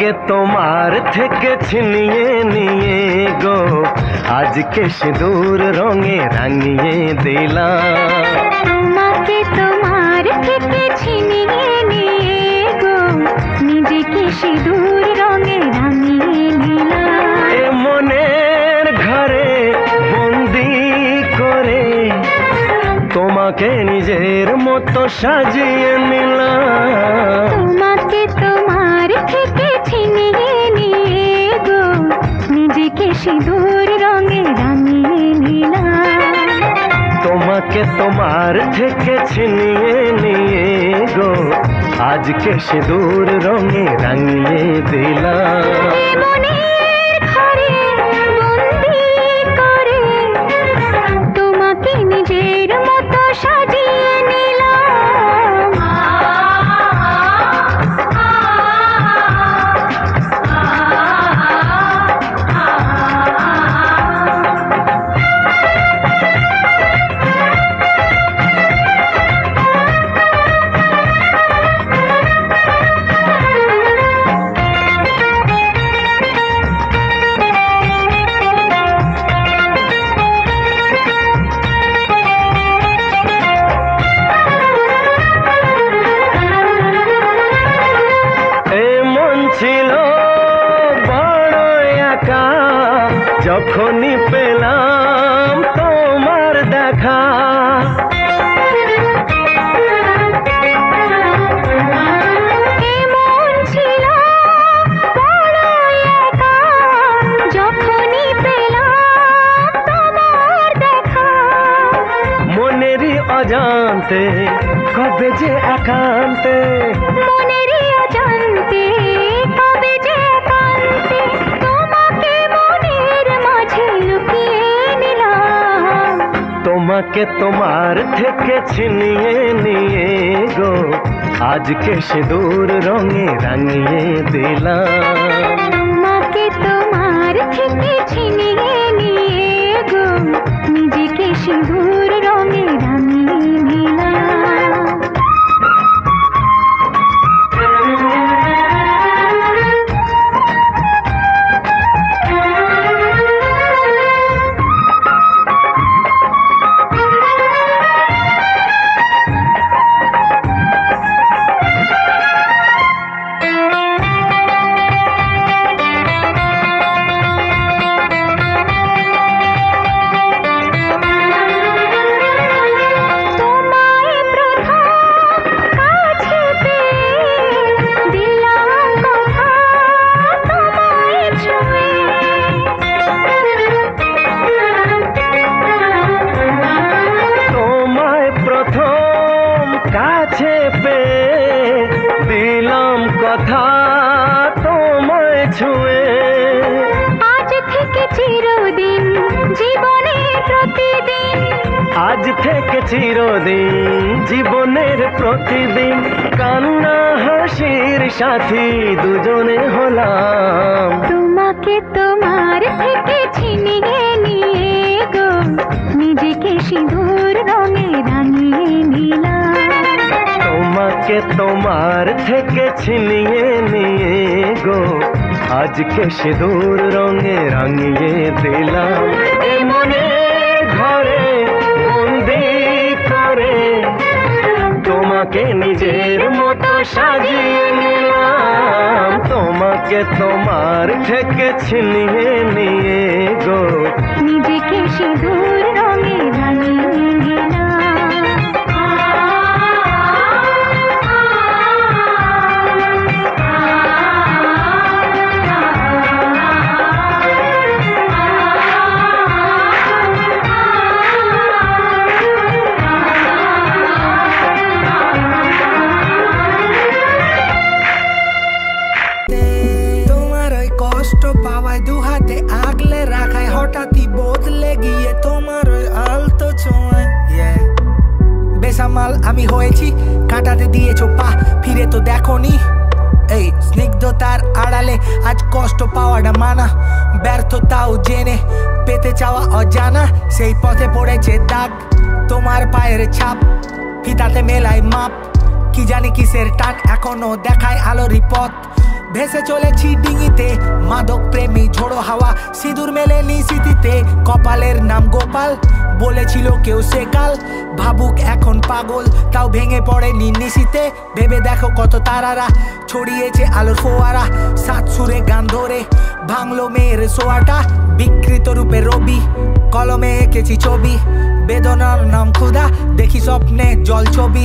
তোমাকে তোমার থেকে ছিনিয়ে নিয়ে গো আজকে সিঁদুর রঙে রাঙিয়ে দিলাম। তোমাকে তোমার থেকে ছিনিয়ে নিয়ে গো নিজেকে সিঁদুর রঙে রাঙিয়ে নিলাম। এ মনের ঘরে বন্দি করে তোমাকে নিজের মতো সাজিয়ে নিলাম। তোমাকে তোমার থেকে ছিনিয়ে নিয়ে গো নিজেকে সিঁদুর রঙে রাঙিয়ে নিলাম। তোমাকে তোমার থেকে ছিনিয়ে নিয়ে গো আজকে সিঁদুর রঙে রাঙিয়ে দিলাম। মনের ঘরে বন্দি করে তোমাকে নিজের মতো সাজিয়ে নিলাম। ছিল বড় একা যখনই পেলাম তোমার দেখা। এমন ছিল বড় একা যখনই পেলাম তোমার দেখা। মনেরই অজান্তে কবে যে একান্তে, মনেরই অজান্তে কবে যে একান্তে তোমাকে মনের মাঝে লুকিয়ে নিলাম। তোমাকে তোমার থেকে ছিনিয়ে নিয়ে গো আজকে সিঁদুর রঙে রাঙিয়ে দিলাম। তোমাকে তোমার থেকে ছিনিয়ে নিয়ে গো নিজেকে সিঁদুর রঙে রাঙিয়ে নিলাম। কাছে পেয়ে দিলাম কথা তোমায় ছুঁয়ে। আজ থেকে চিরদিন জীবনের প্রতিদিন, আজ থেকে চিরদিন জীবনের প্রতিদিন কান্না হাসির সাথী দুজনে হলাম। তোমাকে তোমার থেকে ছিনিয়ে নিয়ে গো নিজেকে সিঁদুর রঙে রাঙিয়ে নিলাম। তোমাকে তোমার থেকে ছিনিয়ে নিয়ে গো আজকে সিঁদুর রঙে রাঙিয়ে দিলাম। এ মনের ঘরে বন্দি করে তোমাকে নিজের মতো সাজিয়ে নিলাম। তোমাকে তোমার থেকে ছিনিয়ে নিয়ে গো নিজেকে সিঁদুর রঙে রাঙিয়ে নিলাম। পাওয়ায় দু হাতে আগলে রাখায় হঠাৎই বদলে গিয়ে তোমার ওই আলতো ছোঁয়ায় বেসামাল আমি হয়েছি, কাটাতে দিয়েছো পা ফিরে তো দেখোনি। এই স্নিগ্ধতার আড়ালে আজ কষ্ট পাওয়াটা মানা, ব্যর্থতাও জেনে পেতে চাওয়া অজানা। সেই পথে পড়েছে দাগ তোমার পায়ের ছাপ, ফিতাতে মেলায় মাপ, কি জানি কিসের টান এখনো দেখায় আলোরই পথ। ভেসে চলেছি ডিঙিতে, মাদক প্রেমী ঝোড়ো হাওয়া, সিঁদুর মেলেনি স্মৃতিতে। কপালের নাম গোপাল, বলেছিল কেউ সেকাল। ভাবুক এখন পাগল, তাও ভেঙে পড়েনি নিশিতে। ভেবে দেখো কত তারারা ছড়িয়েছে আলোর ফোয়ারা, সাত সুরে গান ধরে ভাঙলো মেয়ের সোয়াটা। বিকৃত রূপে রবি, কলমে এঁকেছি ছবি, বেদনার নাম ক্ষুধা, দেখি স্বপ্নে জল ছবি।